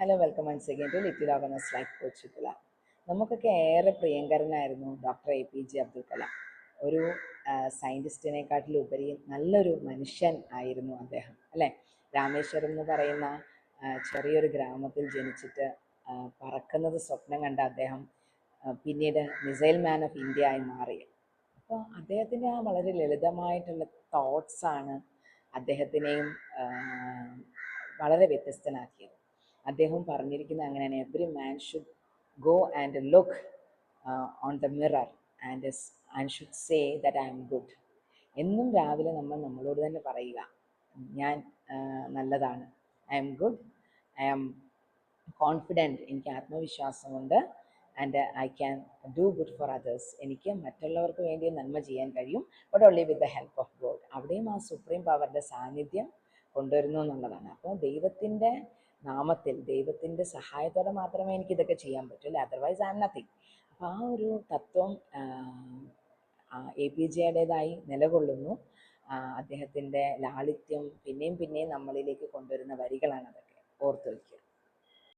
Hello welcome once again to little organise life coach വിത്തുല. നമുക്കൊക്കെ ഏറെ പ്രിയങ്കരനായിരുന്നു ഡോക്ടർ APJ അബ്ദുൽ കലാം. ഒരു സയൻറ്റിസ്റ്റിനെക്കാട്ടിലുപരി നല്ലൊരു മനുഷ്യൻ ആയിരുന്നു അദ്ദേഹം, അല്ലേ? രാമേശ്വരം എന്ന് പറയുന്ന ചെറിയൊരു ഗ്രാമത്തിൽ ജനിച്ചിട്ട് പറക്കുന്നത് സ്വപ്നം കണ്ട അദ്ദേഹം പിന്നീട് മിസൈൽ മാൻ ഓഫ് ഇന്ത്യ ആയി മാറി. അപ്പോൾ അദ്ദേഹത്തിൻ്റെ ആ വളരെ ലളിതമായിട്ടുള്ള തോട്ട്സാണ് അദ്ദേഹത്തിനെയും വളരെ വ്യത്യസ്തനാക്കിയത്. അദ്ദേഹം പറഞ്ഞിരിക്കുന്നത് അങ്ങനെയാണ്, every man should go and look on the mirror and should say that I am good. എന്നും രാവിലെ നമ്മൾ നമ്മളോട് തന്നെ പറയുക, ഞാൻ നല്ലതാണ്, I am good, I am confident, എനിക്ക് ആത്മവിശ്വാസമുണ്ട്, and I can do good for others, എനിക്ക് മറ്റുള്ളവർക്ക് വേണ്ടി നന്മ ചെയ്യാൻ കഴിയും, but only with the help of God. അവിടെയും ആ സുപ്രീം പവറിൻ്റെ സാന്നിധ്യം കൊണ്ടുവരുന്നു എന്നുള്ളതാണ്. അപ്പോൾ ദൈവത്തിൻ്റെ നാമത്തിൽ, ദൈവത്തിൻ്റെ സഹായത്തോടെ മാത്രമേ എനിക്കിതൊക്കെ ചെയ്യാൻ പറ്റുള്ളൂ, അതർവൈസ് ഐ എം നത്തിങ്. അപ്പോൾ ആ ഒരു തത്വം APJയുടേതായി നിലകൊള്ളുന്നു. അദ്ദേഹത്തിൻ്റെ ലാളിത്യം പിന്നെയും പിന്നെയും നമ്മളിലേക്ക് കൊണ്ടുവരുന്ന വരികളാണ് അതൊക്കെ. ഓർത്തു വയ്ക്കുക.